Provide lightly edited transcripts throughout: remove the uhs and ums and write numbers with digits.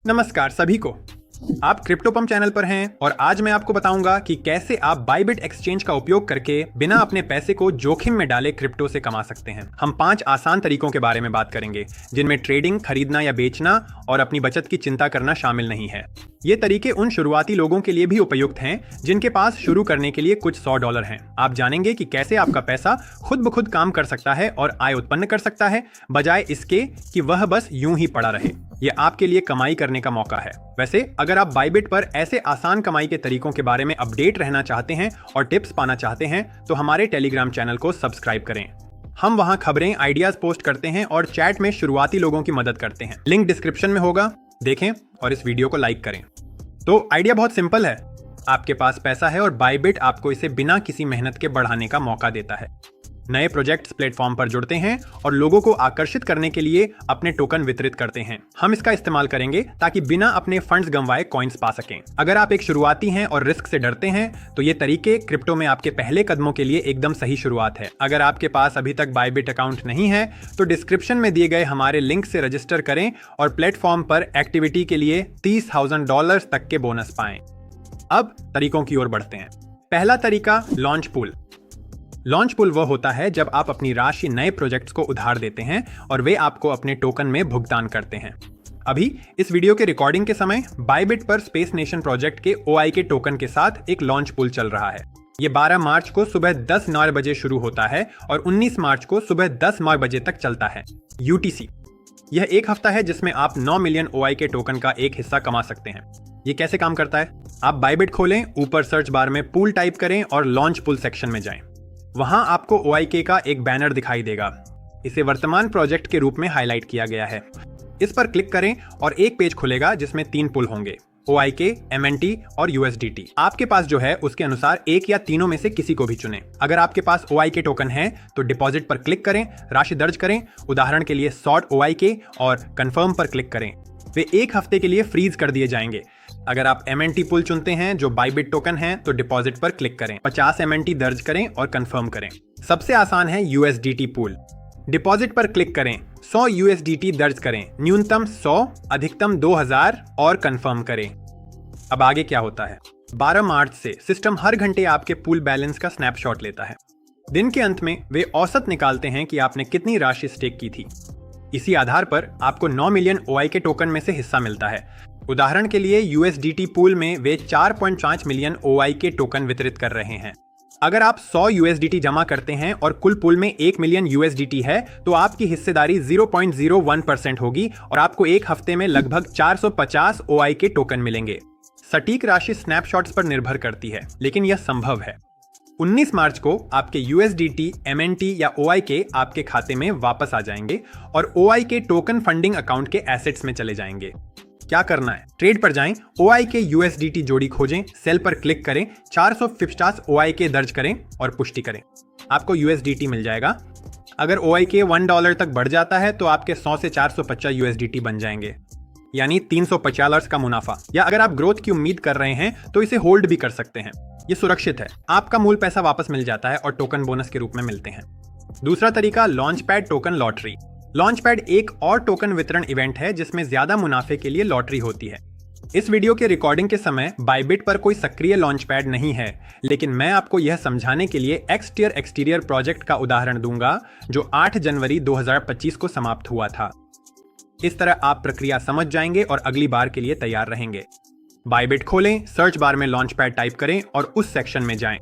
नमस्कार सभी को। आप क्रिप्टो पंप चैनल पर हैं और आज मैं आपको बताऊंगा कि कैसे आप बाइबिट एक्सचेंज का उपयोग करके बिना अपने पैसे को जोखिम में डाले क्रिप्टो से कमा सकते हैं। हम 5 आसान तरीकों के बारे में बात करेंगे जिनमें ट्रेडिंग, खरीदना या बेचना और अपनी बचत की चिंता करना शामिल नहीं है। ये तरीके उन शुरुआती लोगों के लिए भी उपयुक्त हैं जिनके पास शुरू करने के लिए कुछ $100 हैं। आप जानेंगे कि कैसे आपका पैसा खुद ब खुद काम कर सकता है और आय उत्पन्न कर सकता है, बजाय इसके कि वह बस यूं ही पड़ा रहे। ये आपके लिए कमाई करने का मौका है। वैसे अगर आप बाइबिट पर ऐसे आसान कमाई के तरीकों के बारे में अपडेट रहना चाहते हैं और टिप्स पाना चाहते हैं तो हमारे टेलीग्राम चैनल को सब्सक्राइब करें। हम वहां खबरें, आइडियाज पोस्ट करते हैं और चैट में शुरुआती लोगों की मदद करते हैं। लिंक डिस्क्रिप्शन में होगा, देखें और इस वीडियो को लाइक करें। तो आइडिया बहुत सिंपल है। आपके पास पैसा है और बाइबिट आपको इसे बिना किसी मेहनत के बढ़ाने का मौका देता है। नए प्रोजेक्ट्स प्लेटफॉर्म पर जुड़ते हैं और लोगों को आकर्षित करने के लिए अपने टोकन वितरित करते हैं। हम इसका इस्तेमाल करेंगे ताकि बिना अपने फंड्स गंवाए कॉइन्स पा सकें। अगर आप एक शुरुआती हैं और रिस्क से डरते हैं तो ये तरीके क्रिप्टो में आपके पहले कदमों के लिए एकदम सही शुरुआत है। अगर आपके पास अभी तक बाइबिट अकाउंट नहीं है तो डिस्क्रिप्शन में दिए गए हमारे लिंक से रजिस्टर करें और प्लेटफॉर्म पर एक्टिविटी के लिए $30,000 तक के बोनस पाएं। अब तरीकों की ओर बढ़ते हैं। पहला तरीका, लॉन्च पूल। लॉन्च पूल वह होता है जब आप अपनी राशि नए प्रोजेक्ट्स को उधार देते हैं और वे आपको अपने टोकन में भुगतान करते हैं। अभी इस वीडियो के रिकॉर्डिंग के समय बाइबिट पर स्पेस नेशन प्रोजेक्ट के OI के टोकन के साथ एक लॉन्च पूल चल रहा है। ये 12 मार्च को सुबह 10:09 बजे शुरू होता है और 19 मार्च को सुबह 10:09 बजे तक चलता है UTC। यह एक हफ्ता है जिसमें आप 9 मिलियन OI के टोकन का एक हिस्सा कमा सकते हैं। ये कैसे काम करता है? आप बाइबिट खोलें, ऊपर सर्च बार में पूल टाइप करें और लॉन्च पूल सेक्शन में जाएं। वहां आपको OIK का एक बैनर दिखाई देगा। इसे वर्तमान प्रोजेक्ट के रूप में हाईलाइट किया गया है। इस पर क्लिक करें और एक पेज खुलेगा जिसमें 3 पुल होंगे, OIK, MNT और USDT। आपके पास जो है उसके अनुसार एक या तीनों में से किसी को भी चुनें। अगर आपके पास OIK टोकन है तो डिपॉजिट पर क्लिक करें, राशि दर्ज करें, उदाहरण के लिए सॉर्ट OIK और कंफर्म पर क्लिक करें। वे एक हफ्ते के लिए फ्रीज कर दिए जाएंगे। अगर आप MNT पुल चुनते हैं जो बाइबिट टोकन है तो डिपॉजिट पर क्लिक करें, 50 MNT दर्ज करें और कंफर्म करें। सबसे आसान है USDT पुल। डिपॉजिट पर क्लिक करें, 100 USDT दर्ज करें, न्यूनतम 100, अधिकतम 2000 और कंफर्म करें। अब आगे क्या होता है? 12 मार्च से सिस्टम हर घंटे आपके पूल बैलेंस का स्नैपशॉट लेता है। दिन के अंत में वे औसत निकालते हैं कि आपने कितनी राशि स्टेक की थी। इसी आधार पर आपको 9 मिलियन OI के टोकन में से हिस्सा मिलता है। उदाहरण के लिए USDT पूल में वे 4.5 मिलियन OI के टोकन वितरित कर रहे हैं। अगर आप 100 USDT जमा करते हैं और कुल पूल में 1 मिलियन USDT है तो आपकी हिस्सेदारी 0.01% होगी और आपको एक हफ्ते में लगभग 450 OI के टोकन मिलेंगे। सटीक राशि स्नैपशॉट्स पर निर्भर करती है, लेकिन यह संभव है। 19 मार्च को आपके USDT, MNT या OIK आपके खाते में वापस आ जाएंगे और OIK टोकन फंडिंग अकाउंट के एसेट्स में चले जाएंगे। क्या करना है? ट्रेड पर जाएं, OIK USDT जोड़ी खोजें, सेल पर क्लिक करें, 450 OIK दर्ज करें और पुष्टि करें। आपको USDT मिल जाएगा। अगर OIK $1 तक बढ़ जाता है तो आपके 100 से 450 USDT बन जाएंगे, यानी $350 का मुनाफा। या अगर आप ग्रोथ की उम्मीद कर रहे हैं तो इसे होल्ड भी कर सकते हैं। ये सुरक्षित है। आपका मूल पैसा वापस मिल जाता है और टोकन बोनस के रूप में मिलते हैं। दूसरा तरीका, launch pad token lottery. Launch pad एक और टोकन वितरण इवेंट है जिसमें ज्यादा मुनाफे के लिए लॉटरी होती है। इस वीडियो के रिकॉर्डिंग के समय बाइबिट पर कोई सक्रिय लॉन्च पैड नहीं है, लेकिन मैं आपको यह समझाने के लिए एक्सटियर एक्सटीरियर प्रोजेक्ट का उदाहरण दूंगा जो 8 जनवरी 2025 को समाप्त हुआ था। इस तरह आप प्रक्रिया समझ जाएंगे और अगली बार के लिए तैयार रहेंगे। बाइबिट खोलें, सर्च बार में लॉन्च पैड टाइप करें और उस सेक्शन में जाएं।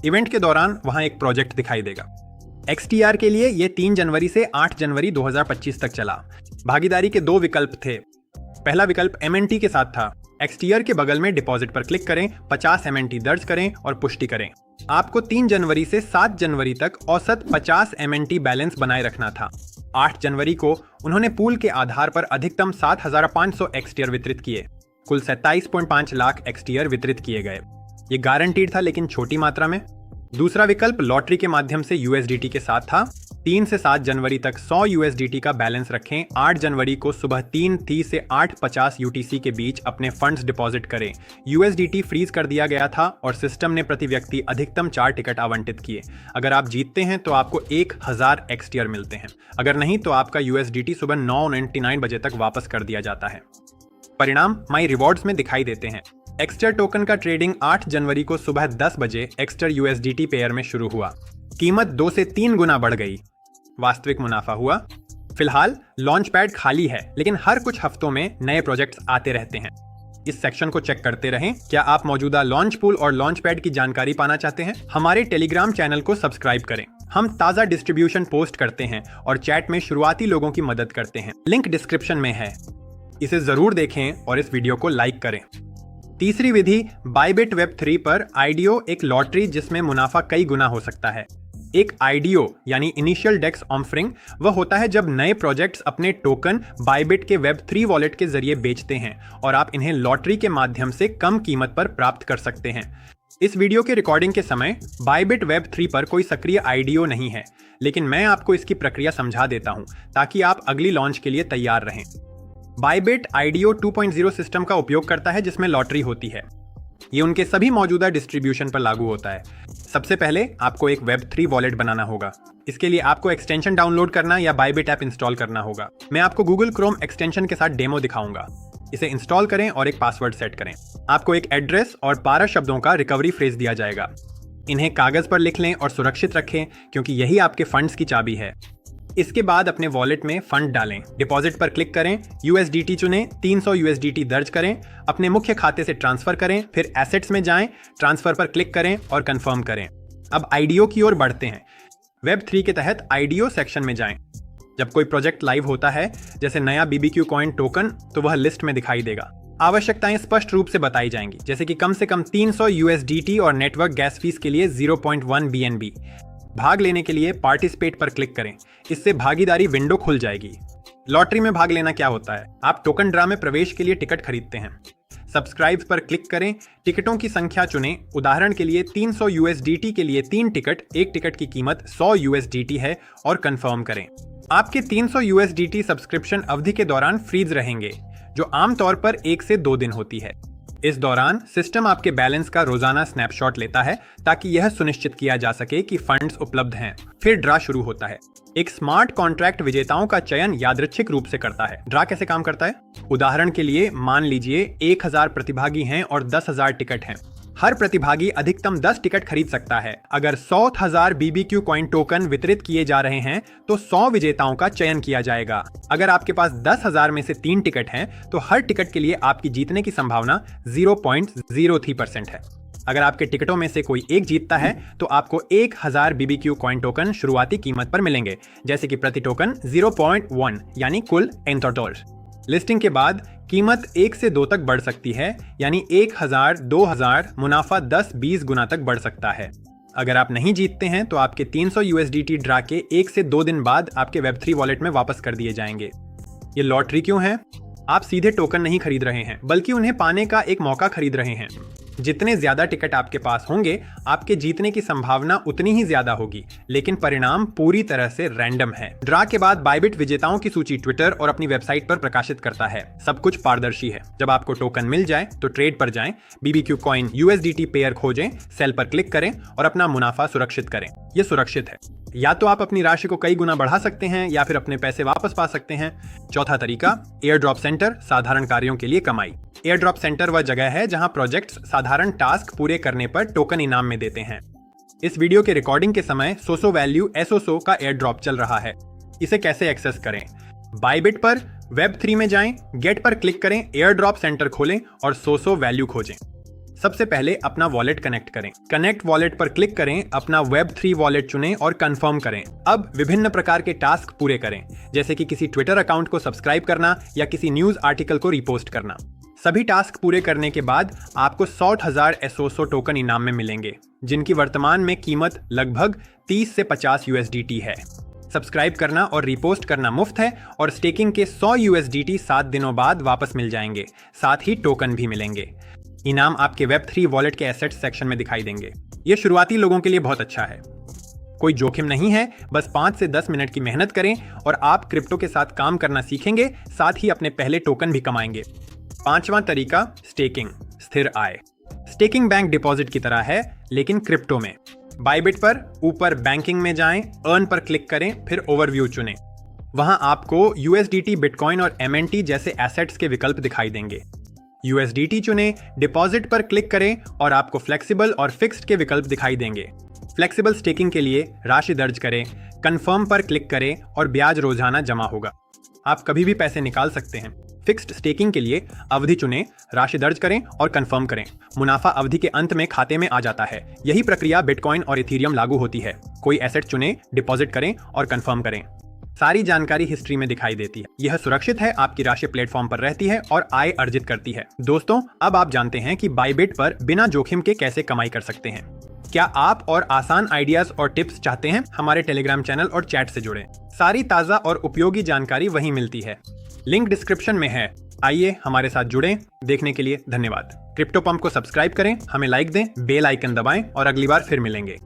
इवेंट के दौरान वहां एक प्रोजेक्ट दिखाई देगा। XTR के लिए यह 3 जनवरी से 8 जनवरी 2025 तक चला। भागीदारी के 2 विकल्प थे। पहला विकल्प MNT के साथ था। XTR के बगल में डिपॉजिट पर क्लिक करें, 50 MNT दर्ज करें और पुष्टि करें। आपको 3 जनवरी से 7 जनवरी तक औसत 50 MNT बैलेंस बनाए रखना था। 8 जनवरी को उन्होंने पूल के आधार पर अधिकतम 7500 XTR वितरित किए। कुल 27.5 लाख XTR वितरित किए गए। ये गारंटीड था, लेकिन छोटी मात्रा में। दूसरा विकल्प लॉटरी के माध्यम से USDT के साथ था। 3 से 7 जनवरी तक 100 USDT का बैलेंस रखें। 8 जनवरी को सुबह 3:30 से 8:50 UTC के बीच अपने फंड्स डिपॉजिट करें। USDT फ्रीज कर दिया गया था और सिस्टम ने प्रति व्यक्ति अधिकतम 4 टिकट आवंटित किए। अगर आप जीतते हैं तो आपको 1000 XTR मिलते हैं, अगर नहीं तो आपका USDT सुबह 9:99 बजे तक वापस कर दिया जाता है। परिणाम माई रिवॉर्ड्स में दिखाई देते हैं। एक्स्टर टोकन का ट्रेडिंग 8 जनवरी को सुबह 10 बजे एक्स्टर USDT पेयर में शुरू हुआ। कीमत 2 से 3 गुना बढ़ गई। वास्तविक मुनाफा हुआ। फिलहाल लॉन्च पैड खाली है, लेकिन हर कुछ हफ्तों में नए प्रोजेक्ट्स आते रहते हैं। इस सेक्शन को चेक करते रहें। क्या आप मौजूदा लॉन्च पूल और लॉन्च पैड की जानकारी पाना चाहते हैं? हमारे टेलीग्राम चैनल को सब्सक्राइब करें। हम ताज़ा डिस्ट्रीब्यूशन पोस्ट करते हैं और चैट में शुरुआती लोगों की मदद करते हैं। लिंक डिस्क्रिप्शन में है, इसे जरूर देखें और इस वीडियो को लाइक करें। तीसरी विधि, बायबिट वेब3 पर आईडीओ एक लॉटरी जिसमें मुनाफा कई गुना हो सकता है। एक आईडीओ यानी इनिशियल डेक्स ऑफरिंग वह होता है जब नए प्रोजेक्ट्स अपने टोकन बायबिट के वेब3 वॉलेट के जरिए बेचते हैं और आप इन्हें लॉटरी के माध्यम से कम कीमत पर प्राप्त कर सकते हैं। इस वीडियो के रिकॉर्डिंग के समय बायबिट वेब3 पर कोई सक्रिय आईडीओ नहीं है, लेकिन मैं आपको इसकी प्रक्रिया समझा देता हूं ताकि आप अगली लॉन्च के लिए तैयार रहें। बायबिट आईडीओ 2.0 सिस्टम का उपयोग करता है जिसमें लॉटरी होती है। ये उनके सभी मौजूदा डिस्ट्रीब्यूशन पर लागू होता है। सबसे पहले आपको एक वेब3 वॉलेट बनाना होगा। इसके लिए आपको एक्सटेंशन डाउनलोड करना या बायबिट ऐप इंस्टॉल करना होगा। मैं आपको गूगल क्रोम एक्सटेंशन के साथ डेमो दिखाऊंगा। इसे इंस्टॉल करें और एक पासवर्ड सेट करें। आपको एक एड्रेस और 12 शब्दों का रिकवरी फ्रेज दिया जाएगा। इन्हें कागज पर लिख लें और सुरक्षित रखें, क्योंकि यही आपके फंड्स की चाबी है। इसके बाद अपने वॉलेट में फंड डालें। डिपॉजिट पर क्लिक करें, USDT चुनें, 300 USDT दर्ज करें, अपने मुख्य खाते से ट्रांसफर करें, फिर एसेट्स में जाएं, ट्रांसफर पर क्लिक करें और कंफर्म करें। अब आईडीओ की ओर बढ़ते हैं। वेब3 के तहत आईडीओ सेक्शन में जाएं। जब कोई प्रोजेक्ट लाइव होता है, जैसे नया BBQ कॉइन टोकन, तो वह लिस्ट में दिखाई देगा। आवश्यकताएं स्पष्ट रूप से बताई जाएंगी, जैसे कि कम से कम 300 USDT और नेटवर्क गैस फीस के लिए 0.1 BNB। भाग लेने के लिए पार्टिसिपेट पर क्लिक करें। इससे भागीदारी विंडो खुल जाएगी। लॉटरी में भाग लेना क्या होता है? आप टोकन ड्रा में प्रवेश के लिए टिकट खरीदते हैं। सब्सक्राइब पर क्लिक करें, टिकटों की संख्या चुनें। उदाहरण के लिए 300 USDT के लिए 3 टिकट, एक टिकट की कीमत 100 USDT है और कंफर्म करें। आपके 300 USDT सब्सक्रिप्शन अवधि के दौरान फ्रीज रहेंगे, जो आमतौर पर 1 से 2 दिन होती है। इस दौरान सिस्टम आपके बैलेंस का रोजाना स्नैपशॉट लेता है ताकि यह सुनिश्चित किया जा सके कि फंड्स उपलब्ध हैं। फिर ड्रा शुरू होता है। एक स्मार्ट कॉन्ट्रैक्ट विजेताओं का चयन यादृच्छिक रूप से करता है। ड्रा कैसे काम करता है? उदाहरण के लिए मान लीजिए 1000 प्रतिभागी हैं और 10,000 टिकट हैं। हर प्रतिभागी अधिकतम 10 टिकट खरीद सकता है। अगर 100,000 BBQ कॉइन टोकन वितरित किए जा रहे हैं तो 100 विजेताओं का चयन किया जाएगा। अगर आपके पास 10,000 में से 3 टिकट हैं तो हर टिकट के लिए आपकी जीतने की संभावना 0.03% है। अगर आपके टिकटों में से कोई एक जीतता है तो आपको 1000 BBQ कॉइन टोकन शुरुआती कीमत पर मिलेंगे, जैसे कि प्रति टोकन 0.1 यानी कुल $10। लिस्टिंग के बाद कीमत 1 से 2 तक बढ़ सकती है, यानी 1000, 2000, मुनाफा 10-20 गुना तक बढ़ सकता है। अगर आप नहीं जीतते हैं तो आपके 300 USDT ड्रा के 1 से 2 दिन बाद आपके वेब3 वॉलेट में वापस कर दिए जाएंगे। ये लॉटरी क्यों है? आप सीधे टोकन नहीं खरीद रहे हैं, बल्कि उन्हें पाने का एक मौका खरीद रहे हैं। जितने ज्यादा टिकट आपके पास होंगे, आपके जीतने की संभावना उतनी ही ज्यादा होगी, लेकिन परिणाम पूरी तरह से रैंडम है। ड्रा के बाद बायबिट विजेताओं की सूची ट्विटर और अपनी वेबसाइट पर प्रकाशित करता है। सब कुछ पारदर्शी है। जब आपको टोकन मिल जाए तो ट्रेड पर जाएं, BBQ कॉइन USDT पेयर खोजें, सेल पर क्लिक करें और अपना मुनाफा सुरक्षित करें। यह सुरक्षित है। या तो आप अपनी राशि को कई गुना बढ़ा सकते हैं या फिर अपने पैसे वापस पा सकते हैं। चौथा तरीका, एयर ड्रॉप सेंटर, साधारण कार्यों के लिए कमाई। एयर ड्रॉप सेंटर वह जगह है जहां प्रोजेक्ट्स साधारण टास्क पूरे करने पर टोकन इनाम में देते हैं। इस वीडियो के रिकॉर्डिंग के समय सोसो वैल्यू SOSO का एयर ड्रॉप चल रहा है। इसे कैसे एक्सेस करें? बायबिट पर वेब3 में जाएं, गेट पर क्लिक करें, एयर ड्रॉप सेंटर खोलें और सोसो वैल्यू खोजें। सबसे पहले अपना वॉलेट कनेक्ट करें। कनेक्ट वॉलेट पर क्लिक करें, अपना वेब3 वॉलेट चुनें और कंफर्म करें। अब विभिन्न प्रकार के टास्क पूरे करें, जैसे कि किसी ट्विटर अकाउंट को सब्सक्राइब करना या किसी न्यूज आर्टिकल को रिपोस्ट करना। सभी टास्क पूरे करने के बाद आपको 100,000 SOSO टोकन इनाम में मिलेंगे, जिनकी वर्तमान में कीमत लगभग 30 से 50 USDT है। सब्सक्राइब करना और रिपोस्ट करना मुफ्त है और स्टेकिंग के 100 USDT 7 दिनों बाद वापस मिल जाएंगे। साथ ही टोकन भी मिलेंगे। इनाम आपके वेब3 वॉलेट के एसेट्स सेक्शन में दिखाई देंगे। ये शुरुआती लोगों के लिए बहुत अच्छा है। कोई जोखिम नहीं है, बस 5 से 10 मिनट की मेहनत करें और आप क्रिप्टो के साथ काम करना सीखेंगे, साथ ही अपने पहले टोकन भी कमाएंगे। पांचवा तरीका, स्टेकिंग, स्थिर आय। स्टेकिंग बैंक डिपॉजिट की तरह है, लेकिन क्रिप्टो में। बायबिट पर ऊपर बैंकिंग में जाएं, अर्न पर क्लिक करें, फिर ओवरव्यू चुनें। वहां आपको USDT, बिटकॉइन और MNT जैसे एसेट्स के विकल्प दिखाई देंगे। USDT चुनें, डिपॉजिट पर क्लिक करें और आपको फ्लेक्सिबल और फिक्स्ड के विकल्प दिखाई देंगे। फ्लेक्सिबल स्टेकिंग के लिए राशि दर्ज करें, कंफर्म पर क्लिक करें और ब्याज रोजाना जमा होगा। आप कभी भी पैसे निकाल सकते हैं। फिक्स्ड स्टेकिंग के लिए अवधि चुनें, राशि दर्ज करें और कंफर्म करें। मुनाफा अवधि के अंत में खाते में आ जाता है। यही प्रक्रिया बिटकॉइन और इथीरियम लागू होती है। कोई एसेट चुनें, डिपॉजिट करें और कंफर्म करें। सारी जानकारी हिस्ट्री में दिखाई देती है। यह सुरक्षित है, आपकी राशि प्लेटफॉर्म पर रहती है और आय अर्जित करती है। दोस्तों, अब आप जानते हैं कि बायबिट पर बिना जोखिम के कैसे कमाई कर सकते हैं। क्या आप और आसान आइडियाज और टिप्स चाहते हैं? हमारे टेलीग्राम चैनल और चैट से जुड़ें। सारी ताज़ा और उपयोगी जानकारी वहीं मिलती है। लिंक डिस्क्रिप्शन में है। आइए हमारे साथ जुड़ें। देखने के लिए धन्यवाद। क्रिप्टो पंप को सब्सक्राइब करें, हमें लाइक दें, बेल आइकन दबाएं और अगली बार फिर मिलेंगे।